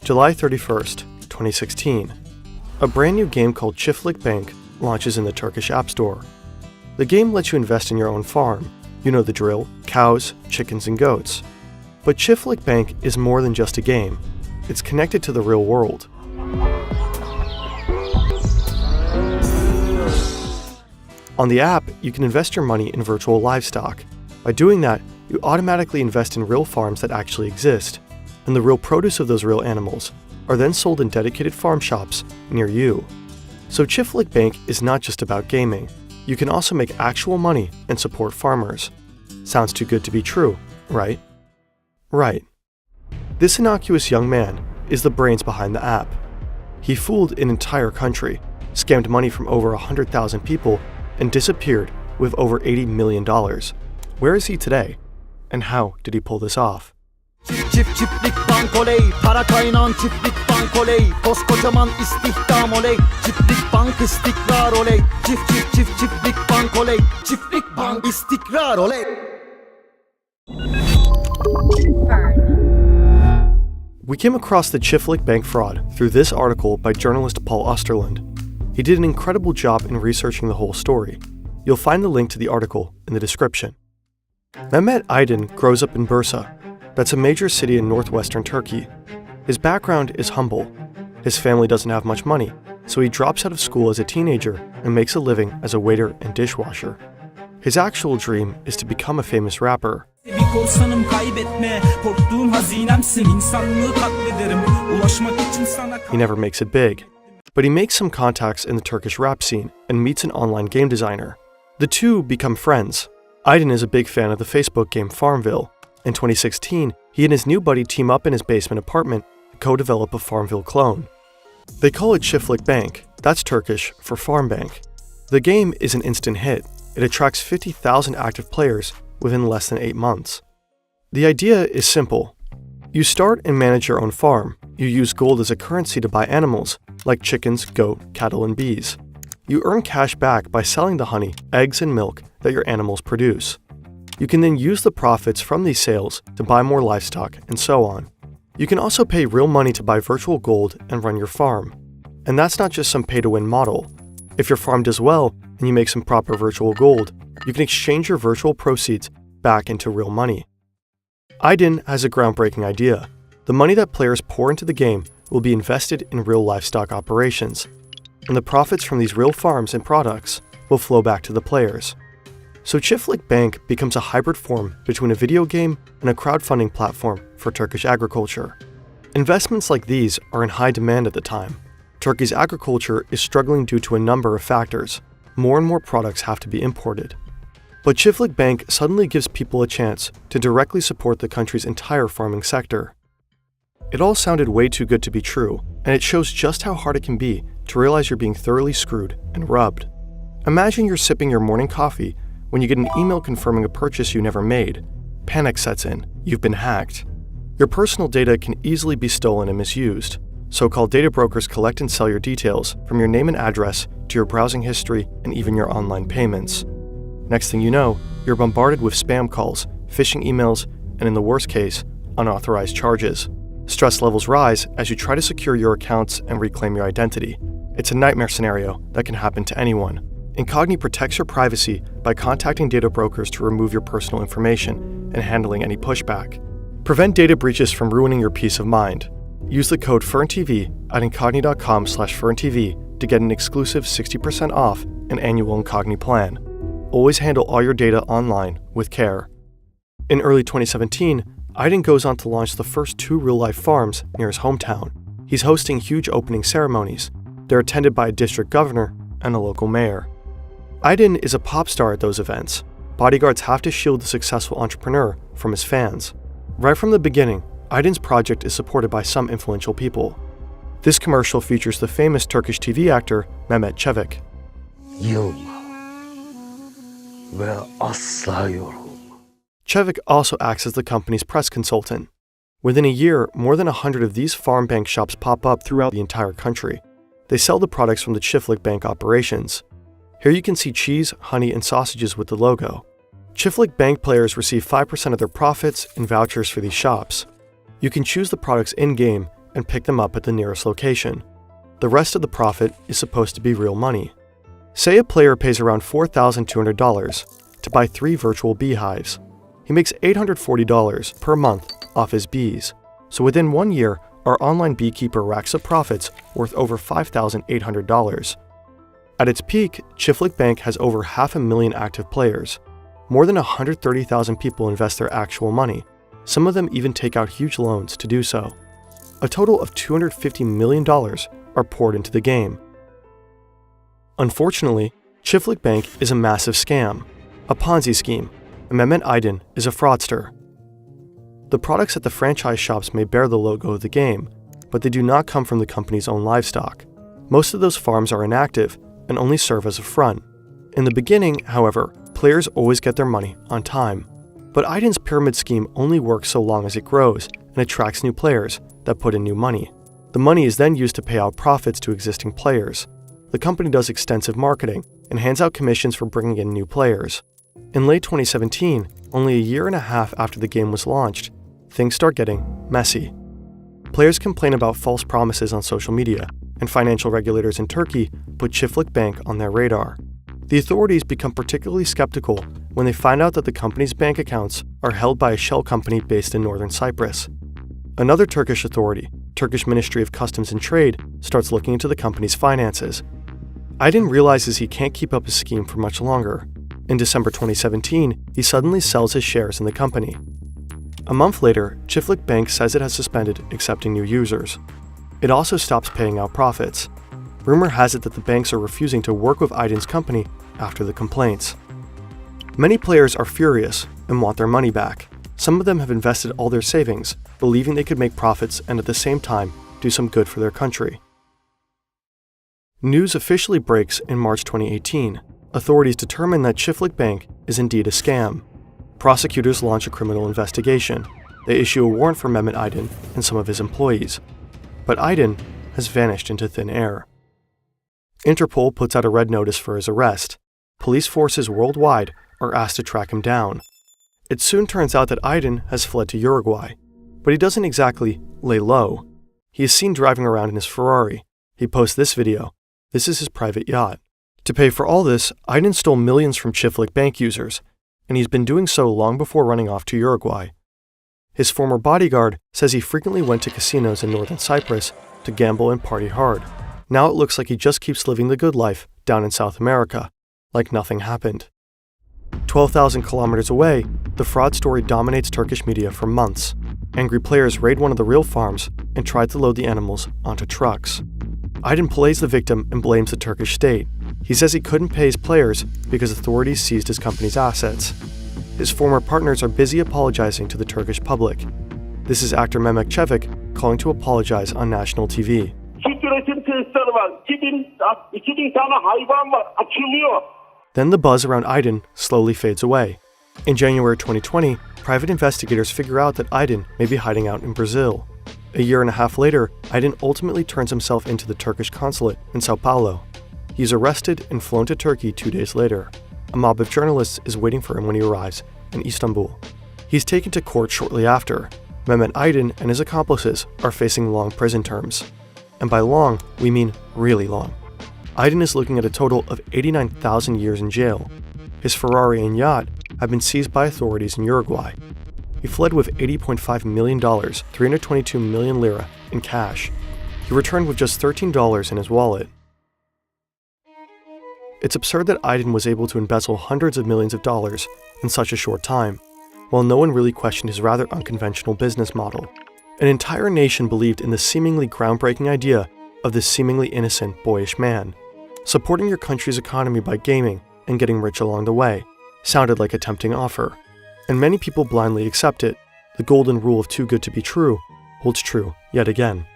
July 31st, 2016. A brand new game called Çiftlik Bank launches in the Turkish App Store. The game lets you invest in your own farm. You know the drill: cows, chickens, and goats. But Çiftlik Bank is more than just a game. It's connected to the real world. On the app, you can invest your money in virtual livestock. By doing that, you automatically invest in real farms that actually exist, and the real produce of those real animals are then sold in dedicated farm shops near you. So Çiftlik Bank is not just about gaming. You can also make actual money and support farmers. Sounds too good to be true, right? Right. This innocuous young man is the brains behind the app. He fooled an entire country, scammed money from over 100,000 people, and disappeared with over $80 million. Where is he today? And how did he pull this off? Çiftlik bank oley, para kaynağın çiftlik bank oley, koskocaman istihdam oley, çiftlik bank istikrar oley, çiftlik bank oley, çiftlik bank istikrar oley. We came across the Çiftlik Bank fraud through this article by journalist Paul Osterland. He did an incredible job in researching the whole story. You'll find the link to the article in the description. Mehmet Aydin grows up in Bursa. That's a major city in northwestern Turkey. His background is humble. His family doesn't have much money, so he drops out of school as a teenager and makes a living as a waiter and dishwasher. His actual dream is to become a famous rapper. He never makes it big, but he makes some contacts in the Turkish rap scene and meets an online game designer. The two become friends. Aydin is a big fan of the Facebook game Farmville. In 2016, he and his new buddy team up in his basement apartment to co-develop a Farmville clone. They call it Çiftlik Bank, that's Turkish for farm bank. The game is an instant hit. It attracts 50,000 active players within less than 8 months. The idea is simple. You start and manage your own farm. You use gold as a currency to buy animals, like chickens, goat, cattle, and bees. You earn cash back by selling the honey, eggs, and milk that your animals produce. You can then use the profits from these sales to buy more livestock, and so on. You can also pay real money to buy virtual gold and run your farm. And that's not just some pay-to-win model. If your farm does well and you make some proper virtual gold, you can exchange your virtual proceeds back into real money. Aydin has a groundbreaking idea. The money that players pour into the game will be invested in real livestock operations, and the profits from these real farms and products will flow back to the players. So Çiftlik Bank becomes a hybrid form between a video game and a crowdfunding platform for Turkish agriculture. Investments like these are in high demand at the time. Turkey's agriculture is struggling due to a number of factors. More and more products have to be imported. But Çiftlik Bank suddenly gives people a chance to directly support the country's entire farming sector. It all sounded way too good to be true, and it shows just how hard it can be to realize you're being thoroughly screwed and rubbed. Imagine you're sipping your morning coffee when you get an email confirming a purchase you never made. Panic sets in. You've been hacked. Your personal data can easily be stolen and misused. So-called data brokers collect and sell your details, from your name and address to your browsing history and even your online payments. Next thing you know, you're bombarded with spam calls, phishing emails, and in the worst case, unauthorized charges. Stress levels rise as you try to secure your accounts and reclaim your identity. It's a nightmare scenario that can happen to anyone. Incogni protects your privacy by contacting data brokers to remove your personal information and handling any pushback. Prevent data breaches from ruining your peace of mind. Use the code FERNTV at incogni.com/FERNTV to get an exclusive 60% off an annual Incogni plan. Always handle all your data online with care. In early 2017, Aydin goes on to launch the first 2 real-life farms near his hometown. He's hosting huge opening ceremonies. They're attended by a district governor and a local mayor. Aydin is a pop star at those events. Bodyguards have to shield the successful entrepreneur from his fans. Right from the beginning, Aydin's project is supported by some influential people. This commercial features the famous Turkish TV actor Mehmet Çevik. Çevik also acts as the company's press consultant. Within a year, more than 100 of these farm bank shops pop up throughout the entire country. They sell the products from the Çiftlik Bank operations. Here you can see cheese, honey, and sausages with the logo. Çiftlik Bank players receive 5% of their profits in vouchers for these shops. You can choose the products in-game and pick them up at the nearest location. The rest of the profit is supposed to be real money. Say a player pays around $4,200 to buy 3 virtual beehives. He makes $840 per month off his bees. So within 1 year, our online beekeeper racks up profits worth over $5,800. At its peak, Chiflik Bank has over 500,000 active players. More than 130,000 people invest their actual money. Some of them even take out huge loans to do so. A total of $250 million are poured into the game. Unfortunately, Chiflik Bank is a massive scam, a Ponzi scheme, and Mehmet Aydin is a fraudster. The products at the franchise shops may bear the logo of the game, but they do not come from the company's own livestock. Most of those farms are inactive and only serve as a front. In the beginning, however, players always get their money on time. But Aydin's pyramid scheme only works so long as it grows and attracts new players that put in new money. The money is then used to pay out profits to existing players. The company does extensive marketing and hands out commissions for bringing in new players. In late 2017, only a year and a half after the game was launched, things start getting messy. Players complain about false promises on social media, and financial regulators in Turkey put Chiflik Bank on their radar. The authorities become particularly skeptical when they find out that the company's bank accounts are held by a shell company based in northern Cyprus. Another Turkish authority, Turkish Ministry of Customs and Trade, starts looking into the company's finances. Aydin realizes he can't keep up his scheme for much longer. In December 2017, he suddenly sells his shares in the company. A month later, Chiflik Bank says it has suspended accepting new users. It also stops paying out profits. Rumor has it that the banks are refusing to work with Aydin's company after the complaints. Many players are furious and want their money back. Some of them have invested all their savings, believing they could make profits and at the same time do some good for their country. News officially breaks in March 2018. Authorities determine that Chiflik Bank is indeed a scam. Prosecutors launch a criminal investigation. They issue a warrant for Mehmet Aydin and some of his employees. But Aydin has vanished into thin air. Interpol puts out a red notice for his arrest. Police forces worldwide are asked to track him down. It soon turns out that Aydin has fled to Uruguay, but he doesn't exactly lay low. He is seen driving around in his Ferrari. He posts this video. This is his private yacht. To pay for all this, Aydin stole millions from Chiflik Bank users, and he's been doing so long before running off to Uruguay. His former bodyguard says he frequently went to casinos in northern Cyprus to gamble and party hard. Now it looks like he just keeps living the good life down in South America, like nothing happened. 12,000 kilometers away, the fraud story dominates Turkish media for months. Angry players raid one of the real farms and try to load the animals onto trucks. Aydin plays the victim and blames the Turkish state. He says he couldn't pay his players because authorities seized his company's assets. His former partners are busy apologizing to the Turkish public. This is actor Mehmet Çevik calling to apologize on national TV. Then the buzz around Aydin slowly fades away. In January 2020, private investigators figure out that Aydin may be hiding out in Brazil. A year and a half later, Aydin ultimately turns himself into the Turkish consulate in Sao Paulo. He's arrested and flown to Turkey 2 days later. A mob of journalists is waiting for him when he arrives in Istanbul. He's taken to court shortly after. Mehmet Aydin and his accomplices are facing long prison terms. And by long, we mean really long. Aydin is looking at a total of 89,000 years in jail. His Ferrari and yacht have been seized by authorities in Uruguay. He fled with $80.5 million, 322 million lira, in cash. He returned with just $13 in his wallet. It's absurd that Aydin was able to embezzle hundreds of millions of dollars in such a short time, while no one really questioned his rather unconventional business model. An entire nation believed in the seemingly groundbreaking idea of this seemingly innocent, boyish man. Supporting your country's economy by gaming and getting rich along the way sounded like a tempting offer, and many people blindly accept it. The golden rule of too good to be true holds true yet again.